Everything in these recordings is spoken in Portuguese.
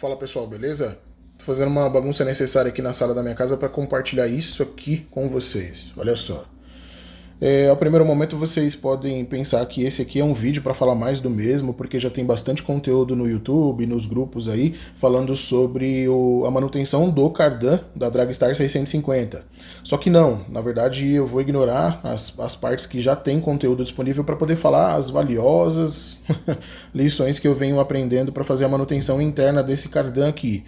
Fala pessoal, beleza? Tô fazendo uma bagunça necessária aqui na sala da minha casa para compartilhar isso aqui com vocês. Olha só. Ao primeiro momento vocês podem pensar que esse aqui é um vídeo para falar mais do mesmo, porque já tem bastante conteúdo no YouTube, nos grupos aí, falando sobre a manutenção do cardan da Dragstar 650. Só que não, na verdade eu vou ignorar as partes que já tem conteúdo disponível para poder falar as valiosas lições que eu venho aprendendo para fazer a manutenção interna desse cardan aqui.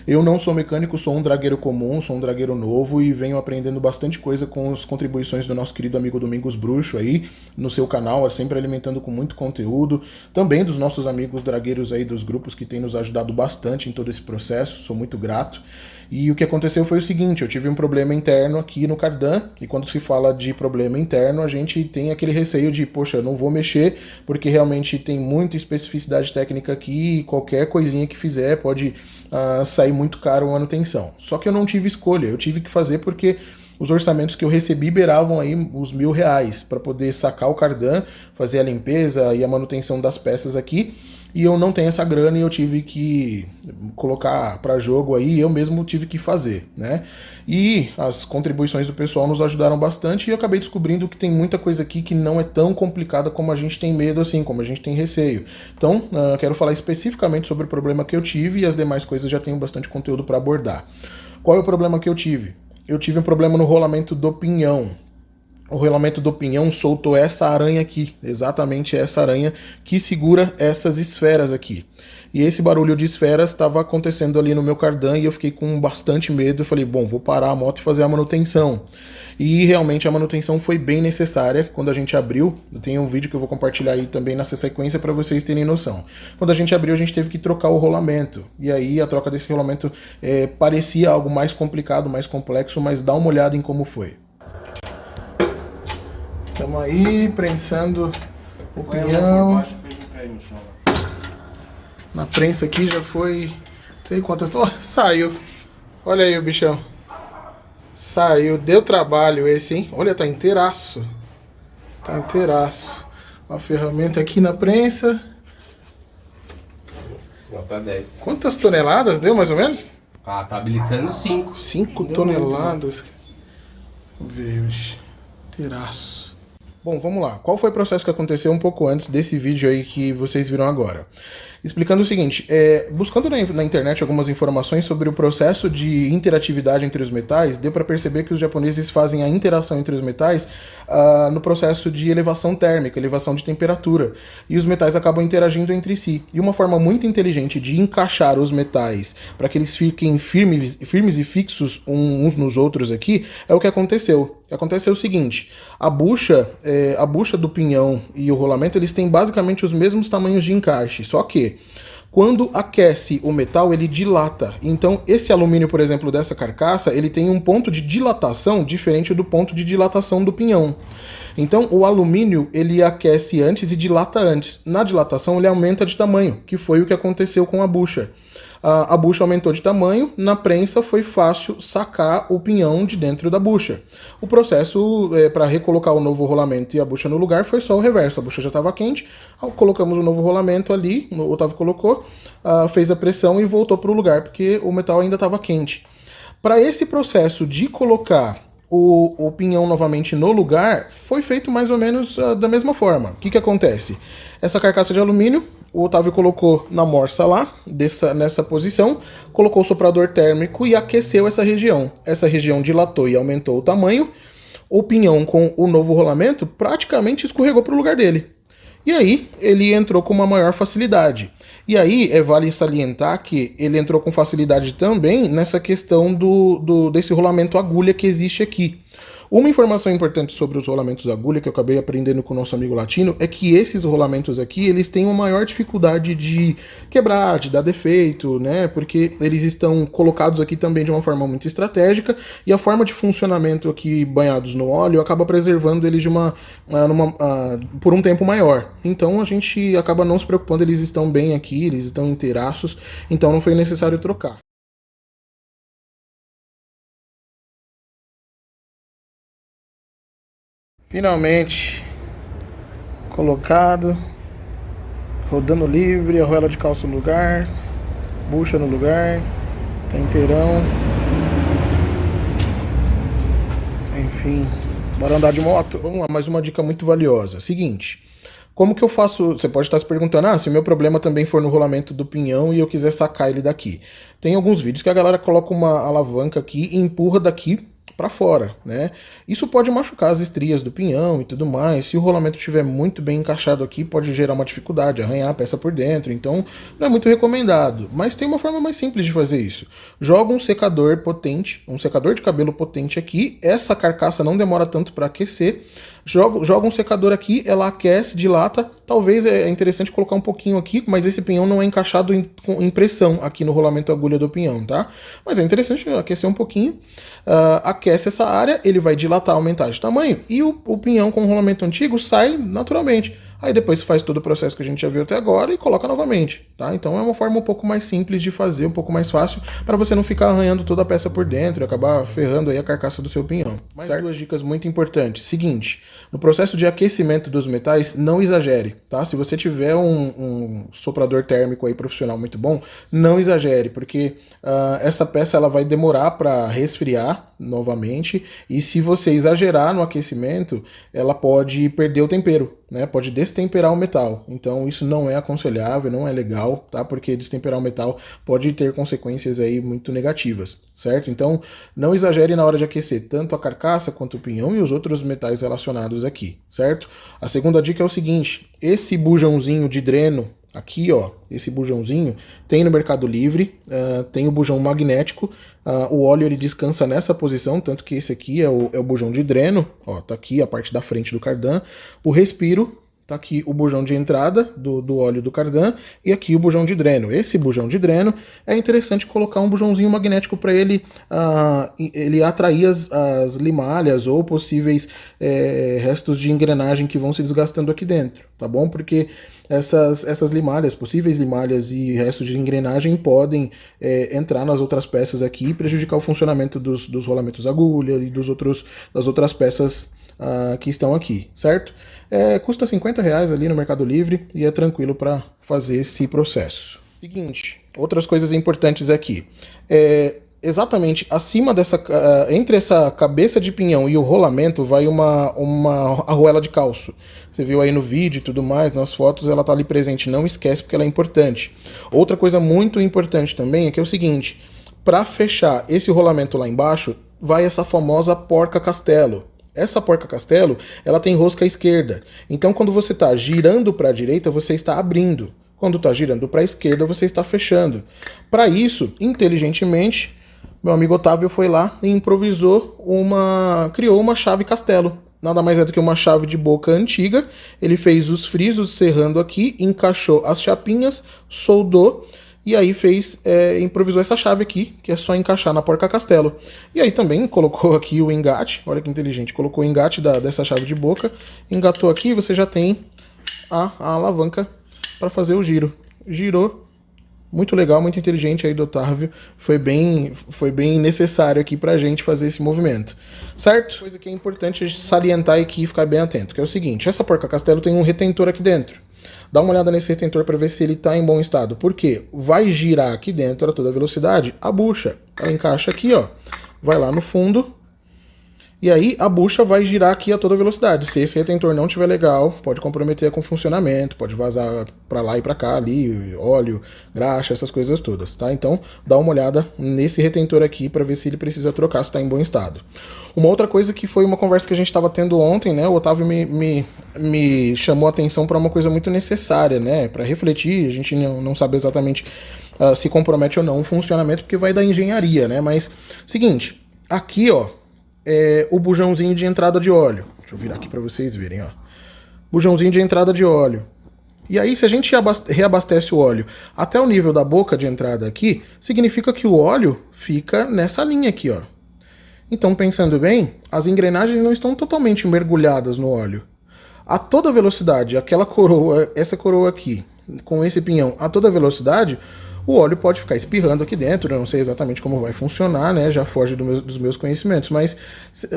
Eu não sou mecânico, sou um dragueiro comum, sou um dragueiro novo e venho aprendendo bastante coisa com as contribuições do nosso querido amigo Domingos Bruxo aí no seu canal, sempre alimentando com muito conteúdo. Também dos nossos amigos dragueiros aí dos grupos que têm nos ajudado bastante em todo esse processo, sou muito grato. E o que aconteceu foi o seguinte, eu tive um problema interno aqui no cardan, e quando se fala de problema interno, a gente tem aquele receio de, poxa, eu não vou mexer, porque realmente tem muita especificidade técnica aqui, e qualquer coisinha que fizer pode sair muito caro a manutenção. Só que eu não tive escolha, eu tive que fazer porque os orçamentos que eu recebi beiravam aí os R$ 1.000 para poder sacar o cardan, fazer a limpeza e a manutenção das peças aqui, e eu não tenho essa grana e eu tive que colocar para jogo aí, eu mesmo tive que fazer, né? E as contribuições do pessoal nos ajudaram bastante e eu acabei descobrindo que tem muita coisa aqui que não é tão complicada como a gente tem medo assim, como a gente tem receio. Então, quero falar especificamente sobre o problema que eu tive e as demais coisas já tenho bastante conteúdo para abordar. Qual é o problema que eu tive? Eu tive um problema no rolamento do pinhão. O rolamento do pinhão soltou essa aranha aqui, exatamente essa aranha que segura essas esferas aqui. E esse barulho de esferas estava acontecendo ali no meu cardan e eu fiquei com bastante medo. Eu falei, bom, vou parar a moto e fazer a manutenção. E realmente a manutenção foi bem necessária quando a gente abriu. Tem um vídeo que eu vou compartilhar aí também nessa sequência para vocês terem noção. Quando a gente abriu, a gente teve que trocar o rolamento. E aí a troca desse rolamento parecia algo mais complicado, mais complexo, mas dá uma olhada em como foi. Estamos aí prensando o pinhão. Na prensa aqui já foi, não sei quantas. Oh, saiu. Olha aí o bichão. Saiu, deu trabalho esse, hein? Olha, tá inteiraço. Tá inteiraço. A ferramenta aqui na prensa. Nota 10. Quantas toneladas deu mais ou menos? Ah, tá habilitando 5. 5 toneladas. Vamos ver, inteiraço. Bom, vamos lá. Qual foi o processo que aconteceu um pouco antes desse vídeo aí que vocês viram agora? Explicando o seguinte, buscando na internet algumas informações sobre o processo de interatividade entre os metais, deu para perceber que os japoneses fazem a interação entre os metais no processo de elevação térmica, elevação de temperatura, e os metais acabam interagindo entre si. E uma forma muito inteligente de encaixar os metais para que eles fiquem firmes e fixos uns nos outros aqui, é o que aconteceu. Aconteceu o seguinte, a bucha do pinhão e o rolamento, eles têm basicamente os mesmos tamanhos de encaixe, só que quando aquece o metal, ele dilata. Então, esse alumínio, por exemplo, dessa carcaça, ele tem um ponto de dilatação diferente do ponto de dilatação do pinhão. Então, o alumínio, ele aquece antes e dilata antes. Na dilatação, ele aumenta de tamanho, que foi o que aconteceu com a bucha. A bucha aumentou de tamanho, na prensa foi fácil sacar o pinhão de dentro da bucha. O processo para recolocar o novo rolamento e a bucha no lugar foi só o reverso. A bucha já estava quente, colocamos o novo rolamento ali, o Otávio colocou, fez a pressão e voltou para o lugar, porque o metal ainda estava quente. Para esse processo de colocar o pinhão novamente no lugar, foi feito mais ou menos da mesma forma. O que acontece? Essa carcaça de alumínio, o Otávio colocou na morsa lá, nessa posição, colocou o soprador térmico e aqueceu essa região. Essa região dilatou e aumentou o tamanho. O pinhão com o novo rolamento praticamente escorregou para o lugar dele. E aí ele entrou com uma maior facilidade. E aí vale salientar que ele entrou com facilidade também nessa questão desse rolamento agulha que existe aqui. Uma informação importante sobre os rolamentos agulha que eu acabei aprendendo com o nosso amigo latino é que esses rolamentos aqui, eles têm uma maior dificuldade de quebrar, de dar defeito, né? Porque eles estão colocados aqui também de uma forma muito estratégica e a forma de funcionamento aqui banhados no óleo acaba preservando eles por um tempo maior. Então a gente acaba não se preocupando, eles estão bem aqui, eles estão inteiraços, então não foi necessário trocar. Finalmente colocado, rodando livre, a arruela de calça no lugar, Bucha no lugar. Tá inteirão. Enfim, bora andar de moto? Vamos lá, mais uma dica muito valiosa. Seguinte, como que eu faço? Você pode estar se perguntando, se o meu problema também for no rolamento do pinhão e eu quiser sacar ele daqui. Tem alguns vídeos que a galera coloca uma alavanca aqui e empurra daqui para fora, né? Isso pode machucar as estrias do pinhão e tudo mais. Se o rolamento estiver muito bem encaixado aqui, pode gerar uma dificuldade, arranhar a peça por dentro. Então, não é muito recomendado. Mas tem uma forma mais simples de fazer isso. Joga um secador potente, um secador de cabelo potente aqui. Essa carcaça não demora tanto para aquecer. Joga um secador aqui, ela aquece, dilata. Talvez é interessante colocar um pouquinho aqui, mas esse pinhão não é encaixado em pressão aqui no rolamento agulha do pinhão, tá? Mas é interessante aquecer um pouquinho. Aquece essa área, ele vai dilatar, aumentar de tamanho, e o pinhão com o rolamento antigo sai naturalmente. Aí depois faz todo o processo que a gente já viu até agora e coloca novamente, tá? Então é uma forma um pouco mais simples de fazer, um pouco mais fácil, para você não ficar arranhando toda a peça por dentro e acabar ferrando aí a carcaça do seu pinhão. Mais duas dicas muito importantes. Seguinte, no processo de aquecimento dos metais, não exagere, tá? Se você tiver um soprador térmico aí profissional muito bom, não exagere, porque essa peça ela vai demorar para resfriar novamente, e se você exagerar no aquecimento, ela pode perder o tempero, né? Pode destemperar o metal. Então isso não é aconselhável, não é legal, tá? Porque destemperar o metal pode ter consequências aí muito negativas, certo? Então não exagere na hora de aquecer tanto a carcaça quanto o pinhão e os outros metais relacionados aqui, certo? A segunda dica é o seguinte: esse bujãozinho de dreno aqui, ó, esse bujãozinho tem no Mercado Livre, tem o bujão magnético, o óleo ele descansa nessa posição, tanto que esse aqui é o bujão de dreno, ó, tá aqui a parte da frente do cardan, o respiro, tá aqui o bujão de entrada do óleo do cardan e aqui o bujão de dreno. Esse bujão de dreno é interessante colocar um bujãozinho magnético para ele atrair as limalhas ou possíveis restos de engrenagem que vão se desgastando aqui dentro, tá bom? Porque essas limalhas, possíveis limalhas e restos de engrenagem podem entrar nas outras peças aqui e prejudicar o funcionamento dos rolamentos agulha e das outras peças que estão aqui, certo? Custa R$50 ali no Mercado Livre e é tranquilo para fazer esse processo. Seguinte, outras coisas importantes aqui. Exatamente acima entre essa cabeça de pinhão e o rolamento vai uma arruela de calço. Você viu aí no vídeo e tudo mais, nas fotos ela tá ali presente, não esquece porque ela é importante. Outra coisa muito importante também é que é o seguinte: para fechar esse rolamento lá embaixo, vai essa famosa porca-castelo. Essa porca-castelo, ela tem rosca à esquerda. Então quando você está girando para a direita, você está abrindo. Quando está girando para a esquerda, você está fechando. Para isso, inteligentemente, meu amigo Otávio foi lá e criou uma chave castelo. Nada mais é do que uma chave de boca antiga. Ele fez os frisos serrando aqui, encaixou as chapinhas, soldou e aí improvisou essa chave aqui, que é só encaixar na porca-castelo. E aí também colocou aqui o engate, olha que inteligente, colocou o engate dessa chave de boca, engatou aqui, você já tem a alavanca para fazer o giro. Girou. Muito legal, muito inteligente aí do Otávio. Foi bem necessário aqui pra gente fazer esse movimento. Certo? Coisa que é importante salientar aqui e ficar bem atento, que é o seguinte: essa porca-castelo tem um retentor aqui dentro. Dá uma olhada nesse retentor para ver se ele está em bom estado. Por quê? Vai girar aqui dentro a toda velocidade a bucha. Ela encaixa aqui, ó. Vai lá no fundo. E aí a bucha vai girar aqui a toda velocidade. Se esse retentor não estiver legal, pode comprometer com o funcionamento, pode vazar para lá e para cá, ali, óleo, graxa, essas coisas todas, tá? Então dá uma olhada nesse retentor aqui para ver se ele precisa trocar, se está em bom estado. Uma outra coisa que foi uma conversa que a gente estava tendo ontem, né? O Otávio me chamou a atenção para uma coisa muito necessária, né? Para refletir, a gente não sabe exatamente se compromete ou não o funcionamento, porque vai da engenharia, né? Mas, seguinte, aqui, ó, o bujãozinho de entrada de óleo. Deixa eu virar aqui para vocês verem, ó. Bujãozinho de entrada de óleo. E aí, se a gente reabastece o óleo até o nível da boca de entrada aqui, significa que o óleo fica nessa linha aqui, ó. Então, pensando bem, as engrenagens não estão totalmente mergulhadas no óleo. A toda velocidade, aquela coroa, essa coroa aqui, com esse pinhão a toda velocidade, o óleo pode ficar espirrando aqui dentro. Eu não sei exatamente como vai funcionar, né? Já foge dos meus conhecimentos, mas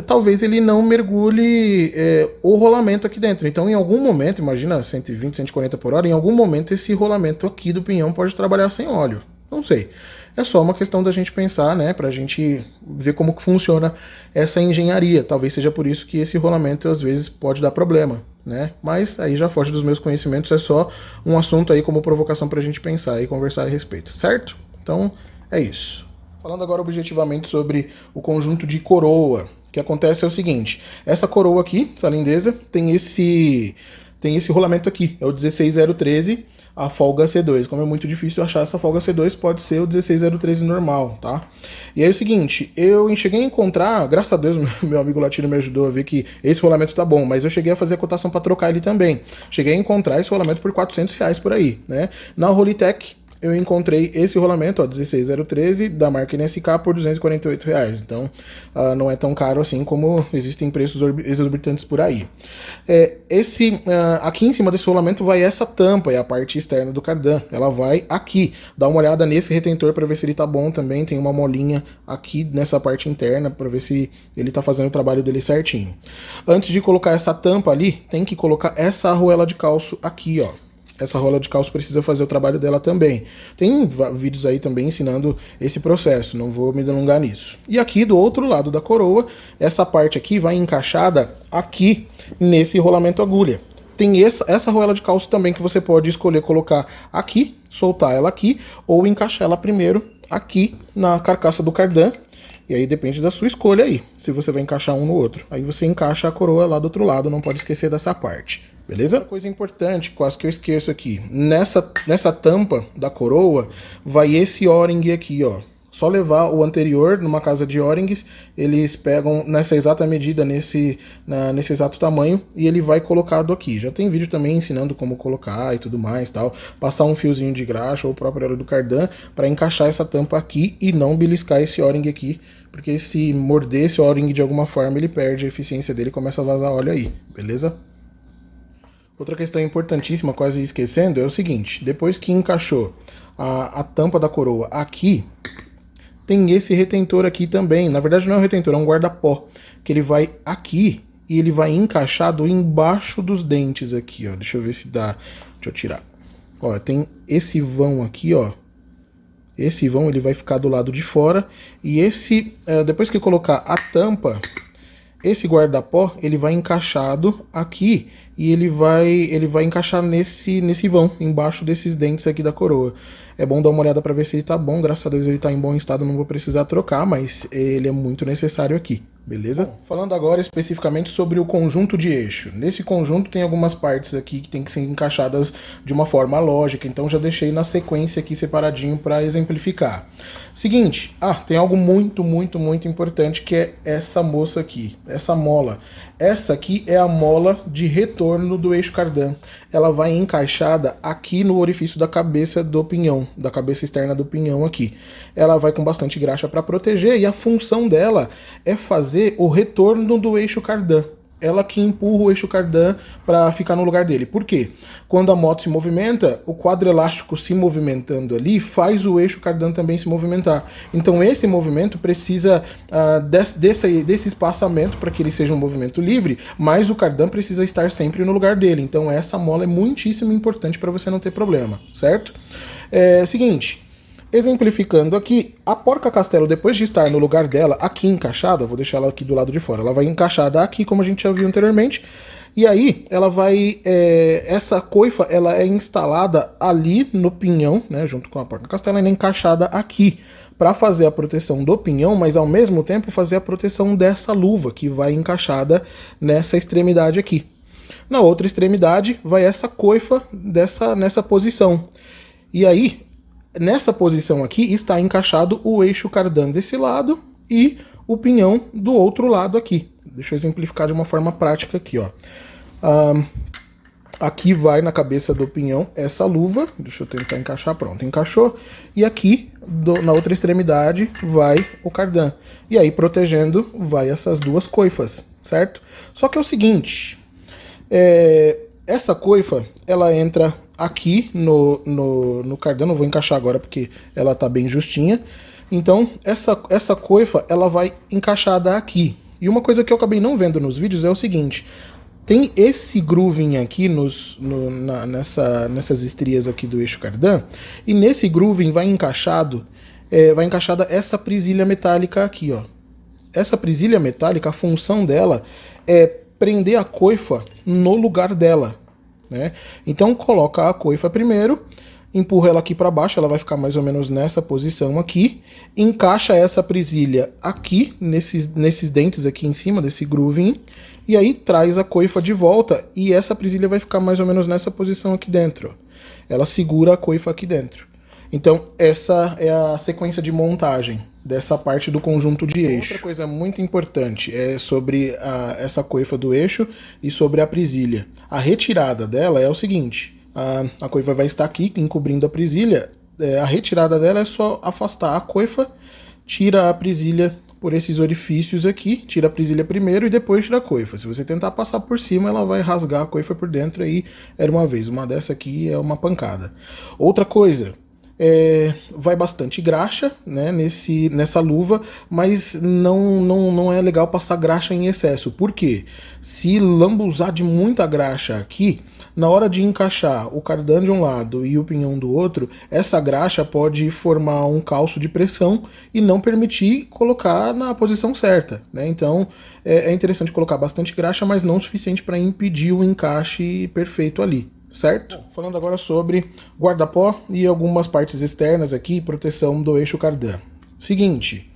talvez ele não mergulhe o rolamento aqui dentro. Então, em algum momento, imagina 120, 140 por hora, em algum momento esse rolamento aqui do pinhão pode trabalhar sem óleo, Não sei. É só uma questão da gente pensar, né, pra gente ver como que funciona essa engenharia. Talvez seja por isso que esse rolamento às vezes pode dar problema, né? Mas aí já foge dos meus conhecimentos, é só um assunto aí como provocação pra gente pensar e conversar a respeito, certo? Então, é isso. Falando agora objetivamente sobre o conjunto de coroa. O que acontece é o seguinte, essa coroa aqui, essa lindeza, tem esse rolamento aqui, é o 16013, a folga C2. Como é muito difícil achar essa folga C2, pode ser o 16013 normal, tá? E aí é o seguinte, eu cheguei a encontrar, graças a Deus, meu amigo latino me ajudou a ver que esse rolamento tá bom, mas eu cheguei a fazer a cotação para trocar ele também. Cheguei a encontrar esse rolamento por R$400 por aí, né? Na Rolitec, eu encontrei esse rolamento, ó, 16013, da marca NSK por R$248. Então, não é tão caro assim como existem preços exorbitantes por aí. Aqui em cima desse rolamento vai essa tampa, é a parte externa do cardan. Ela vai aqui. Dá uma olhada nesse retentor para ver se ele tá bom também. Tem uma molinha aqui nessa parte interna para ver se ele tá fazendo o trabalho dele certinho. Antes de colocar essa tampa ali, tem que colocar essa arruela de calço aqui, ó. Essa rola de calço precisa fazer o trabalho dela também. Tem vídeos aí também ensinando esse processo, não vou me delongar nisso. E aqui do outro lado da coroa, essa parte aqui vai encaixada aqui nesse rolamento agulha. Tem essa arruela de calço também que você pode escolher colocar aqui, soltar ela aqui, ou encaixar ela primeiro aqui na carcaça do cardan. E aí depende da sua escolha aí, se você vai encaixar um no outro. Aí você encaixa a coroa lá do outro lado, não pode esquecer dessa parte. Beleza? Outra coisa importante, quase que eu esqueço aqui. Nessa tampa da coroa, vai esse O-ring aqui, ó. Só levar o anterior numa casa de O-rings, eles pegam nessa exata medida, nesse exato tamanho, e ele vai colocado aqui. Já tem vídeo também ensinando como colocar e tudo mais, tal. Passar um fiozinho de graxa ou o próprio óleo do cardan para encaixar essa tampa aqui e não beliscar esse O-ring aqui, porque se morder esse O-ring de alguma forma, ele perde a eficiência dele e começa a vazar óleo aí, beleza? Outra questão importantíssima, quase esquecendo, é o seguinte, depois que encaixou a tampa da coroa aqui, tem esse retentor aqui também. Na verdade não é um retentor, é um guarda-pó, que ele vai aqui e ele vai encaixado embaixo dos dentes aqui, ó. Deixa eu ver se dá, deixa eu tirar. Ó, tem esse vão aqui, ó. Esse vão ele vai ficar do lado de fora e depois que colocar a tampa, esse guarda-pó ele vai encaixado aqui e ele vai encaixar nesse vão, embaixo desses dentes aqui da coroa. É bom dar uma olhada para ver se ele tá bom, graças a Deus ele tá em bom estado, não vou precisar trocar, mas ele é muito necessário aqui, beleza? Bom, falando agora especificamente sobre o conjunto de eixo. Nesse conjunto tem algumas partes aqui que tem que ser encaixadas de uma forma lógica, então já deixei na sequência aqui separadinho para exemplificar. Seguinte, tem algo muito, muito, muito importante que é essa moça aqui, essa mola. Essa aqui é a mola de retorno do eixo cardan. Ela vai encaixada aqui no orifício da cabeça do pinhão, da cabeça externa do pinhão aqui. Ela vai com bastante graxa para proteger e a função dela é fazer o retorno do eixo cardan. Ela que empurra o eixo cardan para ficar no lugar dele. Por quê? Quando a moto se movimenta, o quadro elástico se movimentando ali faz o eixo cardan também se movimentar. Então esse movimento precisa desse espaçamento para que ele seja um movimento livre, mas o cardan precisa estar sempre no lugar dele. Então essa mola é muitíssimo importante para você não ter problema, certo? Seguinte... Exemplificando aqui, a porca-castelo, depois de estar no lugar dela, aqui encaixada, vou deixar ela aqui do lado de fora, ela vai encaixada aqui, como a gente já viu anteriormente, e aí ela vai, essa coifa, ela é instalada ali no pinhão, né, junto com a porca-castelo, ela é encaixada aqui, para fazer a proteção do pinhão, mas ao mesmo tempo fazer a proteção dessa luva, que vai encaixada nessa extremidade aqui. Na outra extremidade, vai essa coifa nessa posição. E aí, nessa posição aqui está encaixado o eixo cardan desse lado e o pinhão do outro lado aqui. Deixa eu exemplificar de uma forma prática aqui, ó. Aqui vai na cabeça do pinhão essa luva, deixa eu tentar encaixar, pronto, encaixou. E aqui, na outra extremidade, vai o cardan. E aí, protegendo, vai essas duas coifas, certo? Só que é o seguinte, essa coifa, ela entra aqui no cardan, não vou encaixar agora porque ela tá bem justinha. Então essa coifa ela vai encaixada aqui. E uma coisa que eu acabei não vendo nos vídeos é o seguinte, tem esse grooving aqui nessas estrias aqui do eixo cardan, e nesse grooving vai encaixada essa presilha metálica aqui, ó. Essa presilha metálica, a função dela é prender a coifa no lugar dela, né? Então coloca a coifa primeiro, empurra ela aqui para baixo, ela vai ficar mais ou menos nessa posição aqui, encaixa essa presilha aqui, nesses dentes aqui em cima, desse grooving, e aí traz a coifa de volta, e essa presilha vai ficar mais ou menos nessa posição aqui dentro, ó. Ela segura a coifa aqui dentro. Então essa é a sequência de montagem dessa parte do conjunto de eixo. Outra coisa muito importante é sobre essa coifa do eixo e sobre a presilha. A retirada dela é o seguinte: a coifa vai estar aqui encobrindo a presilha, a retirada dela é só afastar a coifa, tira a presilha por esses orifícios aqui, tira a presilha primeiro e depois tira a coifa. Se você tentar passar por cima, ela vai rasgar a coifa por dentro, aí era uma vez. Uma dessa aqui é uma pancada. Outra coisa, vai bastante graxa, né, nessa luva, mas não é legal passar graxa em excesso. Por quê? Se lambuzar de muita graxa aqui, na hora de encaixar o cardan de um lado e o pinhão do outro, essa graxa pode formar um calço de pressão e não permitir colocar na posição certa, né? Então é interessante colocar bastante graxa, mas não o suficiente para impedir o encaixe perfeito ali. Certo? Bom, falando agora sobre guarda-pó e algumas partes externas aqui, proteção do eixo cardan. Seguinte,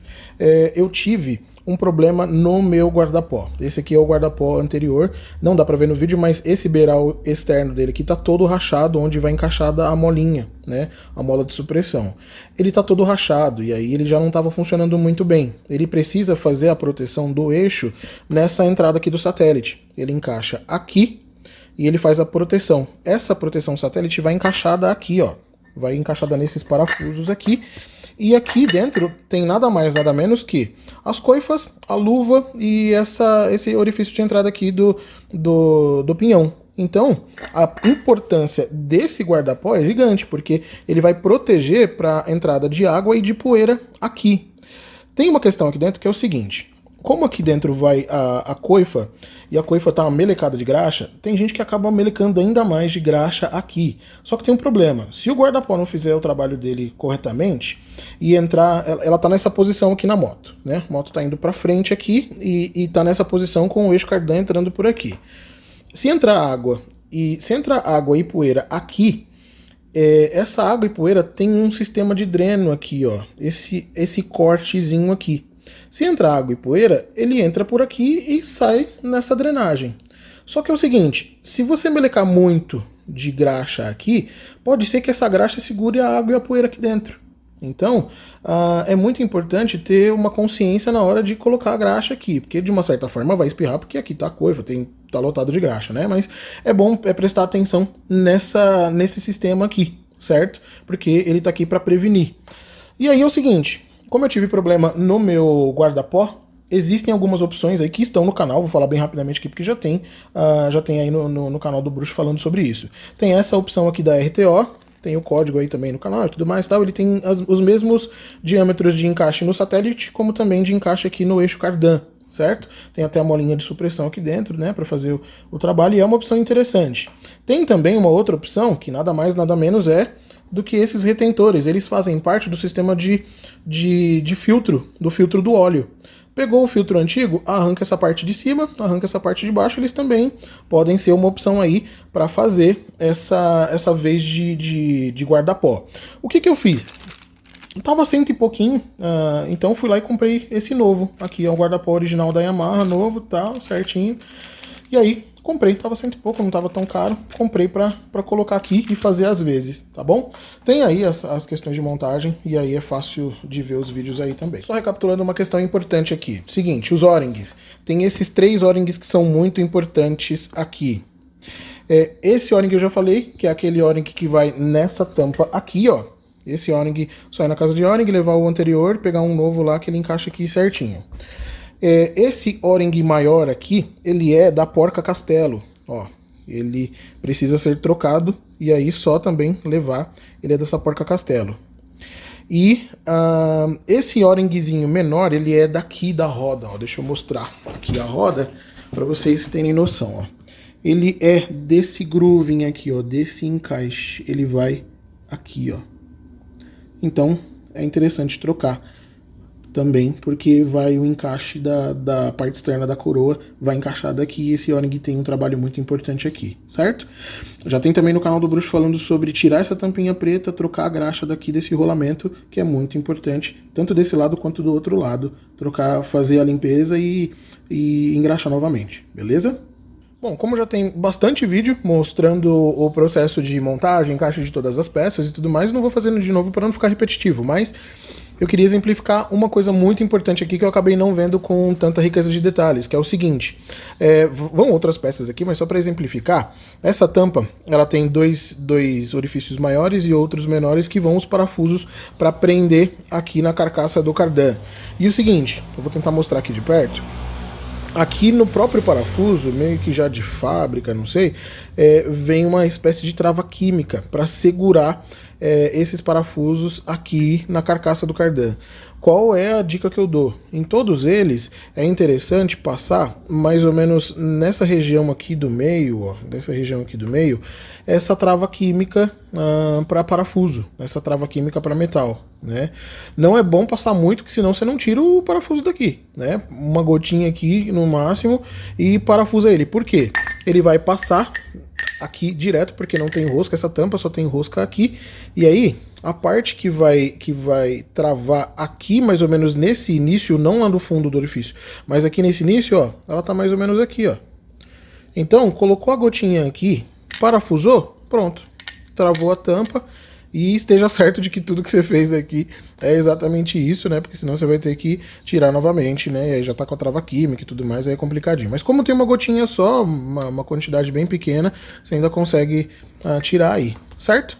eu tive um problema no meu guarda-pó. Esse aqui é o guarda-pó anterior, não dá pra ver no vídeo, mas esse beiral externo dele aqui tá todo rachado, onde vai encaixada a molinha, né? A mola de supressão. Ele tá todo rachado, e aí ele já não estava funcionando muito bem. Ele precisa fazer a proteção do eixo nessa entrada aqui do satélite. Ele encaixa aqui, e ele faz a proteção. Essa proteção satélite vai encaixada aqui, ó. Vai encaixada nesses parafusos aqui. E aqui dentro tem nada mais, nada menos que as coifas, a luva e esse orifício de entrada aqui do pinhão. Então, a importância desse guarda-pó é gigante, porque ele vai proteger para a entrada de água e de poeira aqui. Tem uma questão aqui dentro que é o seguinte: como aqui dentro vai a coifa, e a coifa tá uma melecada de graxa, tem gente que acaba melecando ainda mais de graxa aqui. Só que tem um problema: se o guarda-pó não fizer o trabalho dele corretamente, e entrar, ela tá nessa posição aqui na moto, né? A moto tá indo pra frente aqui, e tá nessa posição com o eixo cardan entrando por aqui. Se entrar água e poeira aqui, essa água e poeira tem um sistema de dreno aqui, ó, esse cortezinho aqui. Se entrar água e poeira, ele entra por aqui e sai nessa drenagem. Só que é o seguinte: se você melecar muito de graxa aqui, pode ser que essa graxa segure a água e a poeira aqui dentro. Então, é muito importante ter uma consciência na hora de colocar a graxa aqui, porque de uma certa forma vai espirrar, porque aqui tá a coifa, tá lotado de graxa, né? Mas é bom prestar atenção nesse sistema aqui, certo? Porque ele tá aqui para prevenir. E aí é o seguinte: como eu tive problema no meu guarda-pó, existem algumas opções aí que estão no canal, vou falar bem rapidamente aqui porque já tem aí no canal do Bruxo falando sobre isso. Tem essa opção aqui da RTO, tem o código aí também no canal e tudo mais, tal. Ele tem os mesmos diâmetros de encaixe no satélite, como também de encaixe aqui no eixo cardan, certo? Tem até a molinha de supressão aqui dentro, né, para fazer o trabalho, e é uma opção interessante. Tem também uma outra opção, que nada mais nada menos é do que esses retentores. Eles fazem parte do sistema de filtro, do filtro do óleo. Pegou o filtro antigo, arranca essa parte de cima, arranca essa parte de baixo, eles também podem ser uma opção aí para fazer essa vez de guarda-pó. O que eu fiz? Tava cento e pouquinho, então fui lá e comprei esse novo. Aqui é o guarda-pó original da Yamaha, novo, tal, certinho. E aí, comprei, tava cento e pouco, não tava tão caro. Comprei pra colocar aqui e fazer as vezes, tá bom? Tem aí as questões de montagem, e aí é fácil de ver os vídeos aí também. Só recapitulando uma questão importante aqui. Seguinte, os O-rings. Tem esses 3 O-rings que são muito importantes aqui. Esse O-ring eu já falei, que é aquele O-ring que vai nessa tampa aqui, ó. Esse O-ring só ir na casa de O-ring, levar o anterior, pegar um novo lá que ele encaixa aqui certinho. Esse O-ring maior aqui, ele é da Porca Castelo, ó. Ele precisa ser trocado e aí só também levar, ele é dessa Porca Castelo. E esse O-ringzinho menor, ele é daqui da roda, ó. Deixa eu mostrar aqui a roda para vocês terem noção, ó. ele é desse grooving aqui, ó, desse encaixe, ele vai aqui, ó. Então, é interessante trocar também, porque vai o encaixe da parte externa da coroa, vai encaixar daqui, e esse O-ring tem um trabalho muito importante aqui, certo? Já tem também no canal do Bruxo falando sobre tirar essa tampinha preta, trocar a graxa daqui desse rolamento, que é muito importante, tanto desse lado quanto do outro lado, trocar, fazer a limpeza e engraxar novamente, beleza? Bom, como já tem bastante vídeo mostrando o processo de montagem, encaixe de todas as peças e tudo mais, não vou fazendo de novo para não ficar repetitivo, mas eu queria exemplificar uma coisa muito importante aqui que eu acabei não vendo com tanta riqueza de detalhes, que é o seguinte, vão outras peças aqui, mas só para exemplificar, essa tampa ela tem dois orifícios maiores e outros menores que vão os parafusos para prender aqui na carcaça do cardan. E o seguinte, eu vou tentar mostrar aqui de perto. Aqui no próprio parafuso, meio que já de fábrica, não sei, vem uma espécie de trava química para segurar esses parafusos aqui na carcaça do cardan. Qual é a dica que eu dou? Em todos eles é interessante passar mais ou menos nessa região aqui do meio, ó, dessa região aqui do meio, essa trava química para parafuso, essa trava química para metal, né? Não é bom passar muito, que senão você não tira o parafuso daqui, né? Uma gotinha aqui no máximo e parafusa ele. Por quê? Ele vai passar aqui direto, porque não tem rosca, essa tampa só tem rosca aqui, e aí a parte que vai travar aqui, mais ou menos nesse início, não lá no fundo do orifício, mas aqui nesse início, ó, ela tá mais ou menos aqui, ó. Então, colocou a gotinha aqui, parafusou, pronto, travou a tampa, e esteja certo de que tudo que você fez aqui é exatamente isso, né? Porque senão você vai ter que tirar novamente, né? E aí já tá com a trava química e tudo mais, aí é complicadinho. Mas como tem uma gotinha só, uma quantidade bem pequena, você ainda consegue tirar aí, certo?